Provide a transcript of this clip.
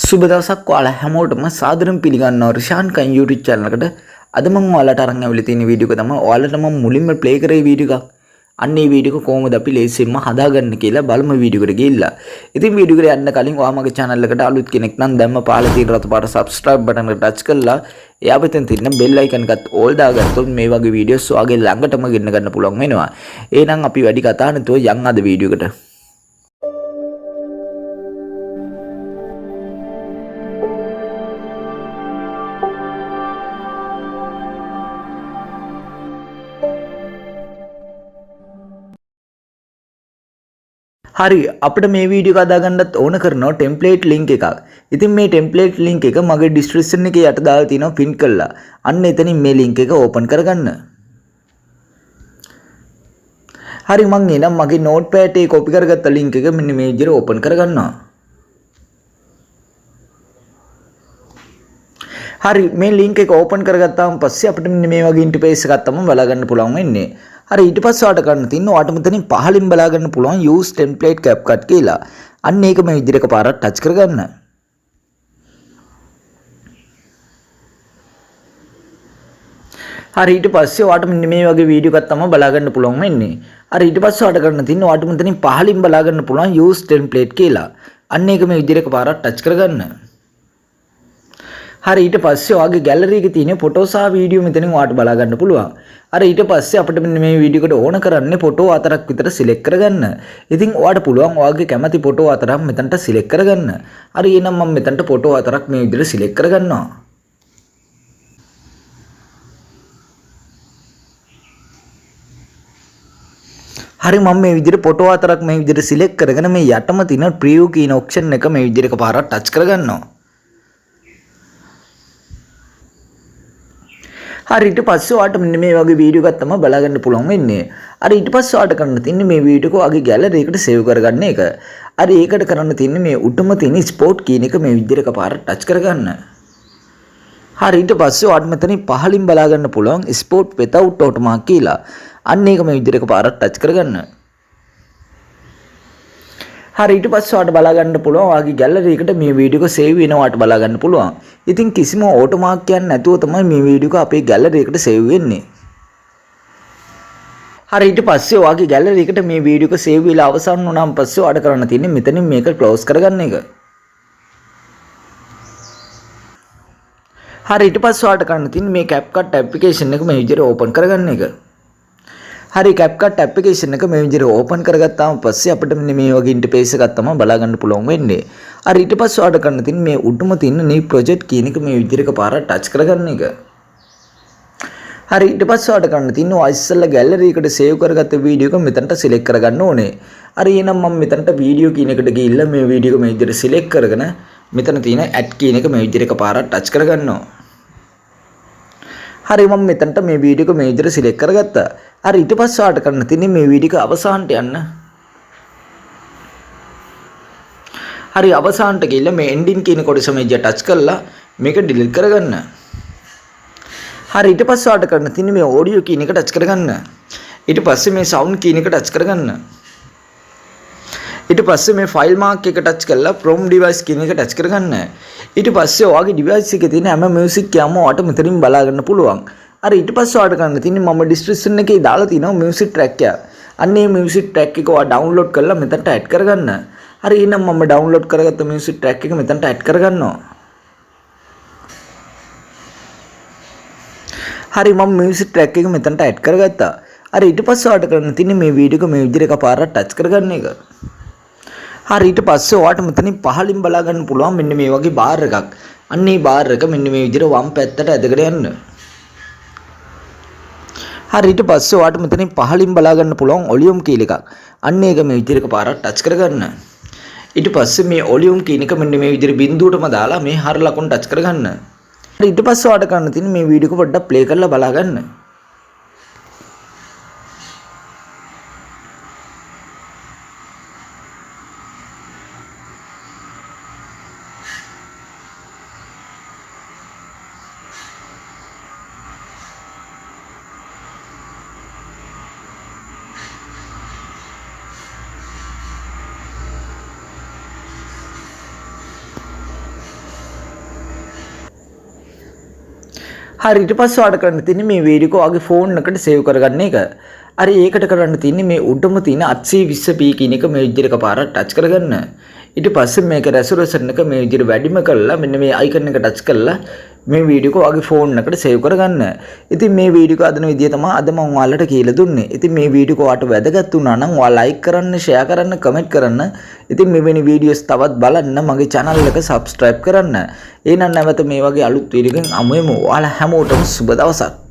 සුබ දවසක් ඔයාලා හැමෝටම සාදරයෙන් පිළිගන්නවා රිෂාන් කන් YouTube channel එකට. අද මම ඔයාලට අරන් ආවිලා තියෙන වීඩියෝ එක තමයි ඔයාලට මම මුලින්ම ප්ලේ කරේ වීඩියෝ එකක්. අන්න ඒ වීඩියෝ එක කොහොමද අපි ලේසියෙන්ම හදාගන්න කියලා බලමු වීඩියෝ එකට ගිහිල්ලා. ඉතින් වීඩියෝ එකට යන්න කලින් ඔයා මගේ channel එකට අලුත් කෙනෙක් නම් දැම්ම පාලා තියෙන රතු පාට subscribe button එක touch කරලා එයා පැත්තෙන් තියෙන bell icon එකත් all දාගත්තොත් මේ වගේ වීඩියෝස් ඔයාගේ ළඟටම ගෙන්න ගන්න පුළුවන් වෙනවා. එහෙනම් අපි වැඩි කතා නැතුව යන් අද වීඩියෝ එකට. හරි අපිට මේ වීඩියෝ එක හදාගන්නත් ඕන කරනවා ටෙම්ප්ලේට් ලින්ක් එකක්. ඉතින් මේ ටෙම්ප්ලේට් ලින්ක් එක මගේ ඩිස්ක්‍රිප්ෂන් එකේ යට දාලා තියෙනවා පින් කරලා. අන්න එතනින් මේ ලින්ක් එක ඕපන් කරගන්න. හරි මම එනම් මගේ නෝට්පෑඩ් එකේ කොපි කරගත්ත ලින්ක් එක මෙන්න මේ විදිහට ඕපන් කරගන්නවා. හරි මේ ලින්ක් එක ඕපන් කරගත්තාම පස්සේ අපිට මෙන්න මේ වගේ ඉන්ටර්ෆේස් එකක් තමයි බලා ගන්න පුළුවන් වෙන්නේ. හරි ඊට පස්සේ ඔයාලට ගන්න තියෙන්නේ ඔයාලට මෙතනින් පහලින් බලා ගන්න පුළුවන් use template CapCut කියලා. අන්න ඒක මේ විදිහට එකපාරක් ටච් කරගන්න. හරි ඊට පස්සේ ඔයාලට මෙන්න මේ වගේ වීඩියෝ එකක් තමයි බලා ගන්න පුළුවන් වෙන්නේ. හරි ඊට පස්සේ ඔයාලට ගන්න තියෙන්නේ ඔයාලට මෙතනින් පහලින් බලා ගන්න පුළුවන් use template කියලා. අන්න ඒක මේ විදිහට එකපාරක් ටච් කරගන්න. හරි ඊට පස්සේ ඔයාගේ ගැලරි එකේ තියෙන ෆොටෝ සහ වීඩියෝ මෙතනින් ඔයාලට බලා ගන්න පුළුවන්. හරි ඊට පස්සේ අපිට මෙන්න මේ වීඩියෝ එකට ඕන කරන්නේ ෆොටෝ හතරක් විතර සිලෙක්ට් කරගන්න. ඉතින් ඔයාලට පුළුවන් ඔයාගේ කැමති ෆොටෝ හතරක් මෙතනට සිලෙක්ට් කරගන්න. හරි එහෙනම් මම මෙතනට ෆොටෝ හතරක් මේ විදිහට සිලෙක්ට් කරගන්නවා. හරි මම මේ විදිහට ෆොටෝ හතරක් මේ විදිහට සිලෙක්ට් කරගෙන මේ යටම තියෙන ප්‍රිවිව් කියන ඔප්ෂන් එක මේ විදිහට එකපාරක් ටච් කරගන්නවා. හරි ඊට පස්සේ ඔයාලට මෙන්න මේ වගේ වීඩියෝ එකක් තමයි බලා ගන්න පුළුවන් වෙන්නේ. හරි ඊට පස්සේ ඔයාලට කරන්න තියෙන්නේ මේ වීඩියෝ එක ඔයාගේ ගැලරි එකට සේව් කරගන්න එක. හරි ඒකට කරන්න තියෙන්නේ මේ උඩම තියෙන ස්පොට් කියන එක මේ විදිහට එකපාරට ටච් කරගන්න. හරි ඊට පස්සේ ඔයාලට මෙතනින් පහලින් බලා ගන්න පුළුවන් ස්පොට් without watermark කියලා. අන්න ඒක මේ විදිහට එකපාරට ටච් කරගන්න. හරි ඊට පස්සේ ඔයාලට බලා ගන්න පුළුවන් ඔයාගේ ගැලරි එකට මේ වීඩියෝ එක සේව් වෙනවාට බලා ගන්න පුළුවන්. ඉතින් කිසිම ඕටෝමාර්ක් කියන්නේ නැතුව තමයි මේ වීඩියෝ එක අපේ ගැලරි එකට සේව් වෙන්නේ. හරි ඊට පස්සේ ඔයාගේ ගැලරි එකට මේ වීඩියෝ එක සේව් වෙලා අවසන් වුණාන් පස්සේ ඔයාලට කරන්න තියෙන්නේ මෙතනින් මේක ක්ලෝස් කරගන්න එක. හරි ඊට පස්සේ ඔයාලට කරන්න තියෙන්නේ මේ CapCut application එක මේ විදිහට ඕපන් කරගන්න එක. හරි CapCut application එක මේ විදිහට ඕපන් කරගත්තාම පස්සේ අපිට මෙන්න මේ වගේ ඉන්ටර්ෆේස් එකක් තමයි බලා ගන්න පුළුවන් වෙන්නේ. හරි ඊට පස්සේ ඔයාලට කරන්න තියෙන්නේ මේ උඩම තියෙන new project කියන එක මේ විදිහට එකපාරක් ටච් කරගන්න එක. හරි ඊට පස්සේ ඔයාලට කරන්න තියෙන්නේ ඔය ඉස්සෙල්ලා ගැලරි එකට සේව් කරගත්ත වීඩියෝ එක මෙතනට සිලෙක්ට් කරගන්න ඕනේ. හරි එහෙනම් මම මෙතනට වීඩියෝ කියන එකට ගිහිල්ලා මේ වීඩියෝ එක මේ විදිහට සිලෙක්ට් කරගෙන මෙතන තියෙන add කියන එක මේ විදිහට එකපාරක් ටච් කරගන්නවා. හරි මම මෙතනට මේ වීඩියෝ එක මේ විදිහට සිලෙක්ට් කරගත්තා. හරි ඊට පස්සේ ඔයාලට කරන්න තියෙන්නේ මේ වීඩියෝ එක අවසානට යන්න. හරි අවසානට ගිහිල්ලා මේ ending කියන කොටස මේ විදිහට ටච් කරලා මේක delete කරගන්න. හරි ඊට පස්සේ ඔයාලට කරන්න තියෙන්නේ මේ audio කියන එක ටච් කරගන්න. ඊට පස්සේ මේ sound කියන එක ටච් කරගන්න. ඊට පස්සේ මේ file mark එක ටච් කරලා from device කියන එක ටච් කරගන්න. ඊට පස්සේ ඔයාගේ device එකේ තියෙන හැම music එකම ඔයාලට මෙතනින් බලා ගන්න පුළුවන්. හරි ඊට පස්සේ ඔයාලට ගන්න තියෙන්නේ මම description එකේ දාලා තියෙනවා music track එක. අන්න මේ music track එක ඔයා download කරලා මෙතනට add කරගන්න. හරි එහෙනම් මම download කරගත්ත music track එක මෙතනට add කරගන්නවා. හරි මම music track එක මෙතනට add කරගත්තා. හරි ඊට පස්සේ ඔයාලට කරන්න තියෙන්නේ මේ වීඩියෝ එක මේ විදිහට එකපාරක් ටච් කරගන්න එක. හරි ඊට පස්සේ ඔයාලට මෙතනින් පහලින් බලා ගන්න පුළුවන් මෙන්න මේ වගේ බාර් එකක්. අන්න මේ බාර් එක මෙන්න මේ විදිහට වම් පැත්තට ඇදගෙන යන්න. හරි ඊට පස්සේ ඔයාලට මෙතනින් පහලින් බලා ගන්න පුළුවන් ඔලියුම් කීල් එකක්. අන්න ඒක මේ විදිහට එකපාරක් ටච් කරගන්න. ඊට පස්සේ මේ ඔලියුම් කියන එක මෙන්න මේ විදිහට බිඳුවටම දාලා මේ හර ලකුණු ටච් කරගන්න. හරි ඊට පස්සේ ඔයාලට කරන්න තියෙන්නේ මේ වීඩියෝ එක පොඩ්ඩක් ප්ලේ කරලා බලා ගන්න. හරි ඊට පස්සේ ඔයාලට කරන්න තියෙන්නේ මේ වීඩියෝ ඔයාගේ ෆෝන් එකට සේව් කරගන්න එක. හරි ඒකට කරන්න තියෙන්නේ මේ උඩම තියෙන 820p කියන එක මේ විදිහට එකපාරට ටච් කරගන්න. ඊට පස්සේ මේක රෙසොලූෂන් එක මේ විදිහට වැඩිම කරලා මෙන්න මේ අයිකන් එක ටච් කරලා මේ වීඩියෝ එක ඔයාගේ ෆෝන් එකට සේව් කරගන්න. ඉතින් මේ වීඩියෝ එක අදන විදිය තමයි අද මම ඔයාලට කියලා දුන්නේ. ඉතින් මේ වීඩියෝ එක ඔයාලට වැදගත් වුණා නම් ඔයා ලයික් කරන්න, ෂෙයා කරන්න, කමෙන්ට් කරන්න. ඉතින් මෙවැනි වීඩියෝස් තවත් බලන්න මගේ channel එක subscribe කරන්න. එහෙනම් නැවත මේ වගේ අලුත් වීඩියෝ එකකින් අමුවෙමු. ඔයාලා හැමෝටම සුබ දවසක්.